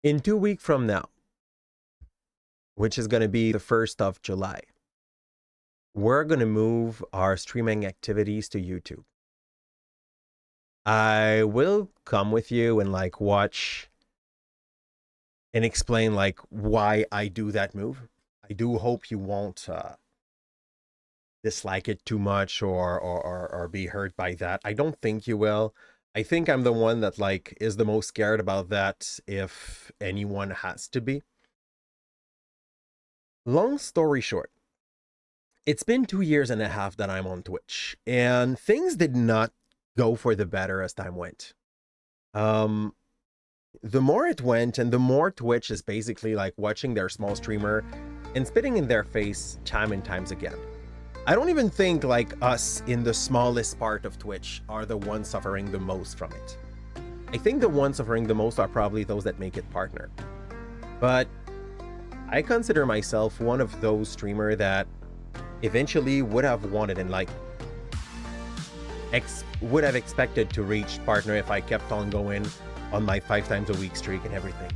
In 2 weeks from now, which is going to be the 1st of July, we're going to move our streaming activities to YouTube. I will come with you and like watch and explain like why I do that move. I do hope you won't dislike it too much or be hurt by that. I don't think you will. I think I'm the one that like is the most scared about that, if anyone has to be. Long story short, it's been 2.5 years that I'm on Twitch, and things did not go for the better as time went. The more it went, and the more Twitch is basically like watching their small streamer and spitting in their face time and times again. I don't even think like us in the smallest part of Twitch are the ones suffering the most from it. I think the ones suffering the most are probably those that make it partner. But I consider myself one of those streamers that eventually would have wanted and like would have expected to reach partner if I kept on going on my 5 times a week streak and everything.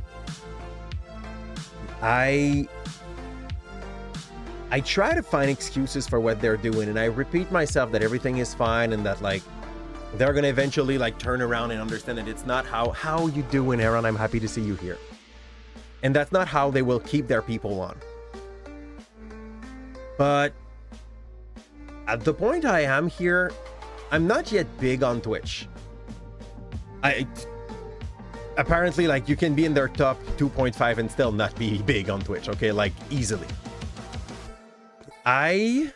I try to find excuses for what they're doing, and I repeat myself that everything is fine and that like they're gonna eventually like turn around and understand that it's not how you doing, Aaron? I'm happy to see you here. And that's not how they will keep their people on. But at the point I am here, I'm not yet big on Twitch. Apparently like you can be in their top 2.5 and still not be big on Twitch, okay? Like easily. I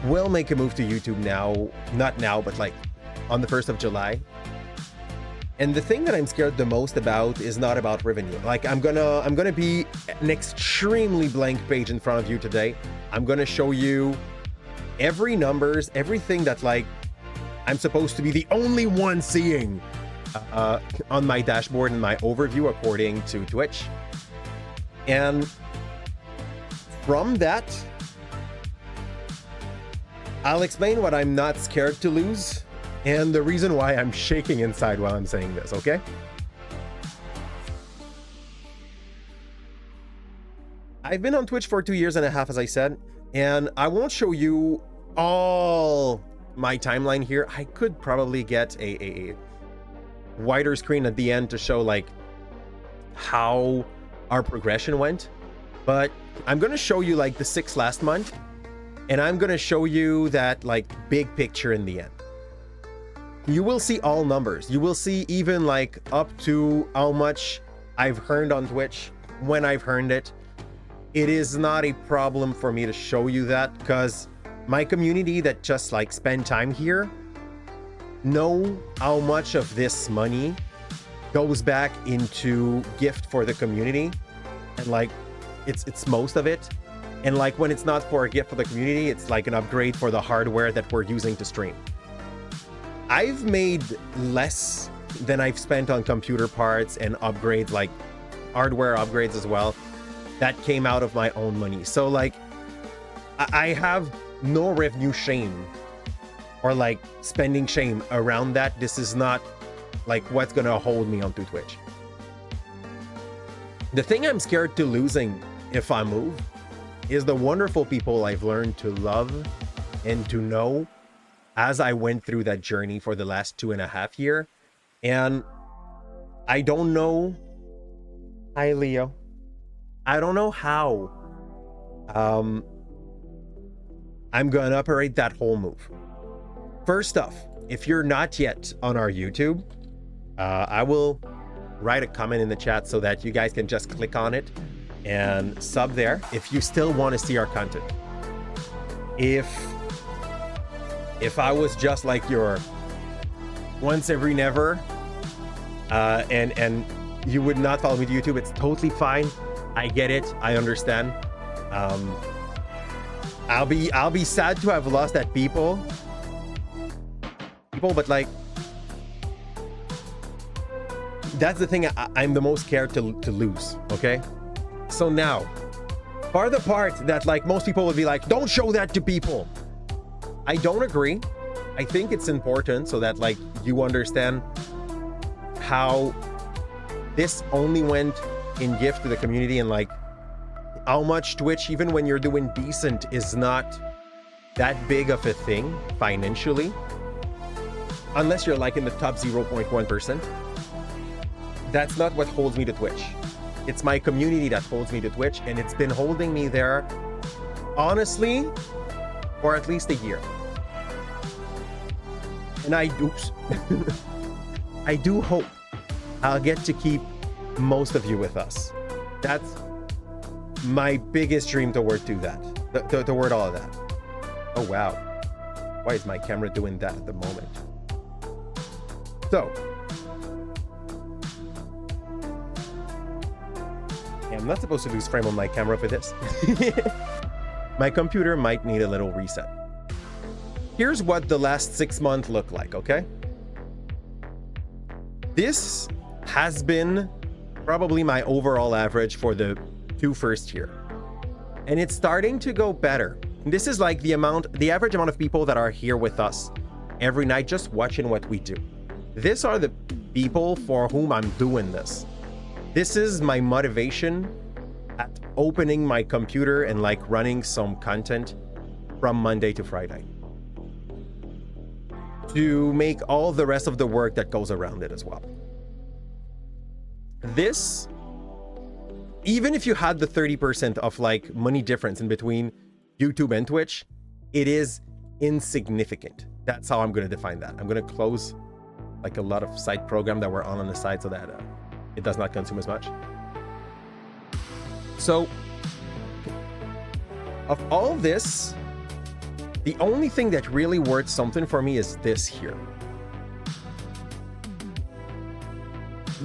will make a move to YouTube now, not now, but like on the 1st of July. And the thing that I'm scared the most about is not about revenue. Like I'm gonna be an extremely blank page in front of you today. I'm gonna show you every numbers, everything that like I'm supposed to be the only one seeing on my dashboard and my overview according to Twitch. And from that, I'll explain what I'm not scared to lose and the reason why I'm shaking inside while I'm saying this, okay? I've been on Twitch for 2.5 years, as I said, and I won't show you all my timeline here. I could probably get a wider screen at the end to show like how our progression went, but I'm gonna show you like the 6 last month, and I'm gonna show you that like big picture in the end. You will see all numbers. You will see even like up to how much I've earned on Twitch when I've earned it. It is not a problem for me to show you that, because my community that just like spend time here know how much of this money goes back into gift for the community, and like it's most of it. And like when it's not for a gift for the community, it's like an upgrade for the hardware that we're using to stream. I've made less than I've spent on computer parts and upgrades, like hardware upgrades as well, that came out of my own money. So like I have no revenue shame or like spending shame around that. This is not like what's gonna hold me onto Twitch. The thing I'm scared to losing if I move is the wonderful people I've learned to love and to know as I went through that journey for the last 2.5 years. And I don't know. Hi, Leo. I don't know how I'm gonna operate that whole move. First off, if you're not yet on our YouTube, I will write a comment in the chat so that you guys can just click on it and sub there if you still want to see our content. If I was just like your once every never and you would not follow me to YouTube, it's totally fine. I get it. I understand. I'll be sad to have lost that people, but like that's the thing I'm the most scared to lose. Okay, so now for the part that like most people would be like, don't show that to people. I don't agree. I think it's important so that like you understand how this only went in gift to the community, and like how much Twitch, even when you're doing decent, is not that big of a thing financially, unless you're like in the top 0.1%. That's not what holds me to Twitch. It's my community that holds me to Twitch, and it's been holding me there, honestly, for at least a year. And I do hope I'll get to keep most of you with us. That's my biggest dream toward that, toward all of that. Oh wow, why is my camera doing that at the moment? So I'm not supposed to lose frame on my camera for this. My computer might need a little reset. Here's what the last 6 months look like, okay? This has been probably my overall average for the first year. And it's starting to go better. This is like the average amount of people that are here with us every night just watching what we do. These are the people for whom I'm doing this. This is my motivation at opening my computer and like running some content from Monday to Friday, to make all the rest of the work that goes around it as well. This, even if you had the 30% of like money difference in between YouTube and Twitch, it is insignificant. That's how I'm going to define that. I'm going to close like a lot of side program that were on the side so that it does not consume as much. So of all this, the only thing that really worth something for me is this here.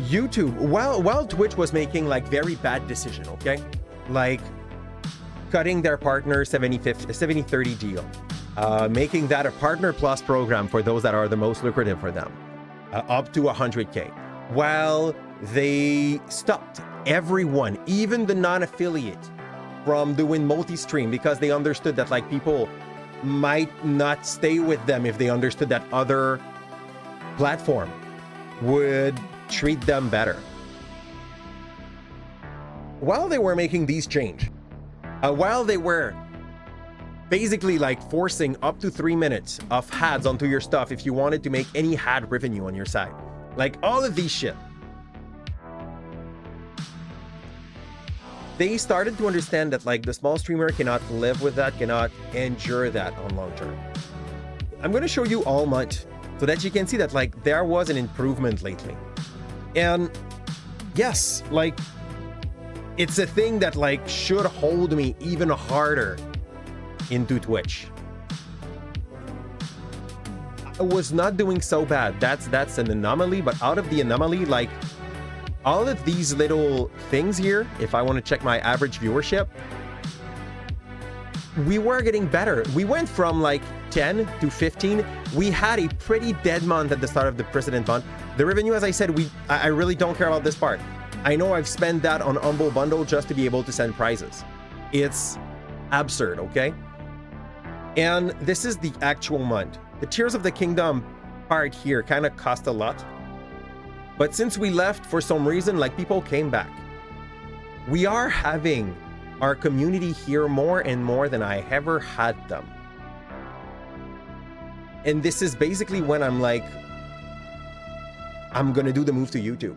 YouTube, while Twitch was making like very bad decision, okay? Like cutting their partner 70-30 deal, making that a partner plus program for those that are the most lucrative for them, up to 100K. While they stopped everyone, even the non-affiliate, from doing multi-stream because they understood that like people might not stay with them if they understood that other platform would treat them better. While they were making these change, while they were basically like forcing up to 3 minutes of ads onto your stuff if you wanted to make any ad revenue on your side, like all of these shit, they started to understand that like the small streamer cannot live with that, cannot endure that on long term. I'm going to show you all month so that you can see that like there was an improvement lately. And yes, like it's a thing that like should hold me even harder into Twitch. I was not doing so bad. That's an anomaly, but out of the anomaly, like all of these little things here, if I want to check my average viewership, we were getting better. We went from like 10 to 15. We had a pretty dead month at the start of the precedent month. The revenue, as I said, I really don't care about this part. I know I've spent that on Humble Bundle just to be able to send prizes. It's absurd, okay? And this is the actual month. The Tears of the Kingdom part here kind of cost a lot. But since we left for some reason, like people came back. We are having our community here more and more than I ever had them. And this is basically when I'm like, I'm gonna do the move to YouTube.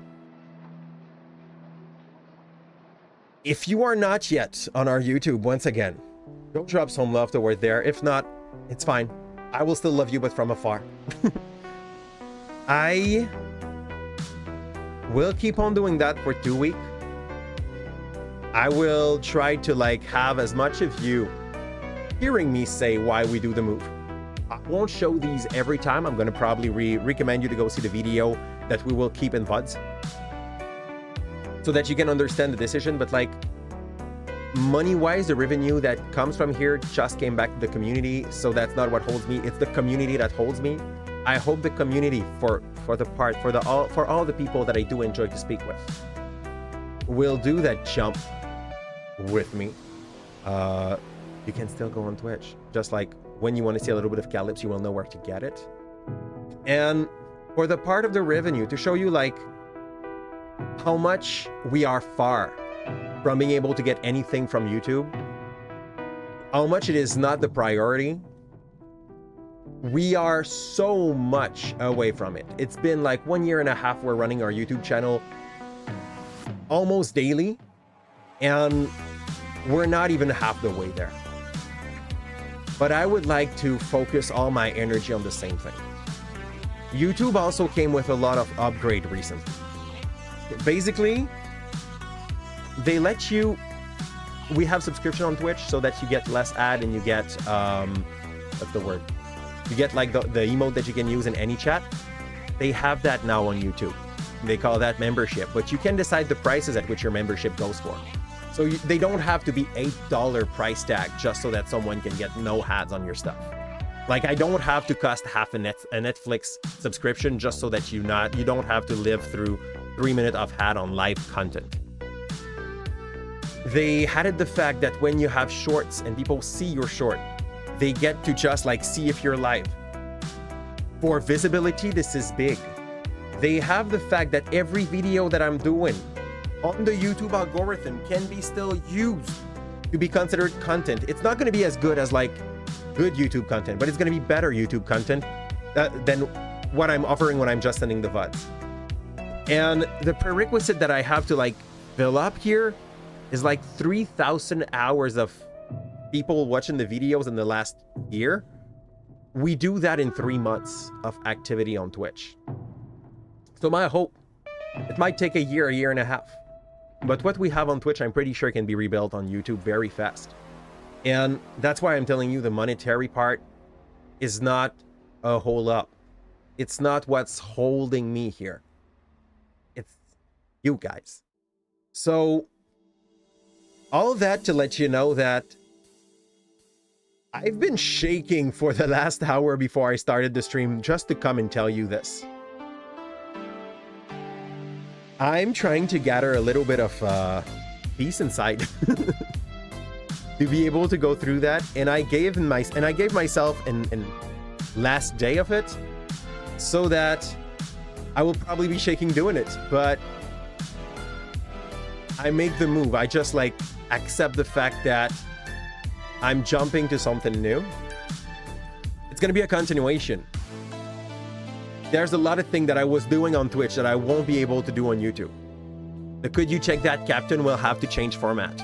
If you are not yet on our YouTube, once again, go drop some love toward there. If not, it's fine. I will still love you, but from afar. I will keep on doing that for 2 weeks. I will try to like have as much of you hearing me say why we do the move. I won't show these every time. I'm going to probably recommend you to go see the video that we will keep in VODs so that you can understand the decision. But like money-wise, the revenue that comes from here just came back to the community. So that's not what holds me. It's the community that holds me. I hope the community for all the people that I do enjoy to speak with will do that jump with me. You can still go on Twitch, just like when you want to see a little bit of Calipze, you will know where to get it. And for the part of the revenue, to show you like how much we are far from being able to get anything from YouTube, how much it is not the priority. We are so much away from it. It's been like 1.5 years we're running our YouTube channel almost daily, and we're not even half the way there. But I would like to focus all my energy on the same thing. YouTube also came with a lot of upgrade recently. Basically, they let you, we have subscription on Twitch so that you get less ad and you get, what's the word? You get like the emote that you can use in any chat. They have that now on YouTube. They call that membership, but you can decide the prices at which your membership goes for. So they don't have to be $8 price tag just so that someone can get no ads on your stuff. Like I don't have to cost half a Netflix subscription just so that you don't have to live through 3 minutes of ad on live content. They added the fact that when you have shorts and people see your short, they get to just like see if you're live. For visibility, this is big. They have the fact that every video that I'm doing on the YouTube algorithm can be still used to be considered content. It's not going to be as good as like good YouTube content, but it's going to be better YouTube content than what I'm offering when I'm just sending the VODs. And the prerequisite that I have to like fill up here is like 3,000 hours of people watching the videos in the last year. We do that in 3 months of activity on Twitch. So my hope, it might take a year and a half. But what we have on Twitch, I'm pretty sure can be rebuilt on YouTube very fast. And that's why I'm telling you the monetary part is not a hold up. It's not what's holding me here. It's you guys. So all of that to let you know that I've been shaking for the last hour before I started the stream just to come and tell you this. I'm trying to gather a little bit of peace inside to be able to go through that, and I gave myself an last day of it so that I will probably be shaking doing it, but I make the move. I just like accept the fact that I'm jumping to something new. It's gonna be a continuation. There's a lot of things that I was doing on Twitch that I won't be able to do on YouTube. The Could You Check That Captain will have to change format.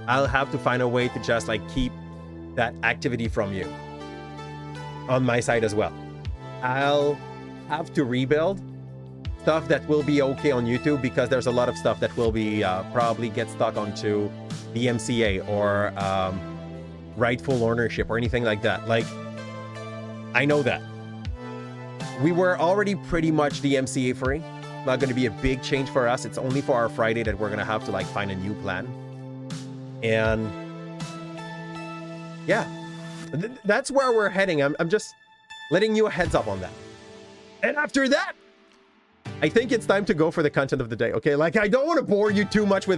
I'll have to find a way to just like keep that activity from you on my side as well. I'll have to rebuild stuff that will be okay on YouTube because there's a lot of stuff that will be probably get stuck onto DMCA or rightful ownership or anything like that. Like, I know that. We were already pretty much DMCA free. Not going to be a big change for us. It's only for our Friday that we're going to have to like find a new plan. And yeah, that's where we're heading. I'm just letting you a heads up on that. And after that, I think it's time to go for the content of the day. Okay, like I don't want to bore you too much with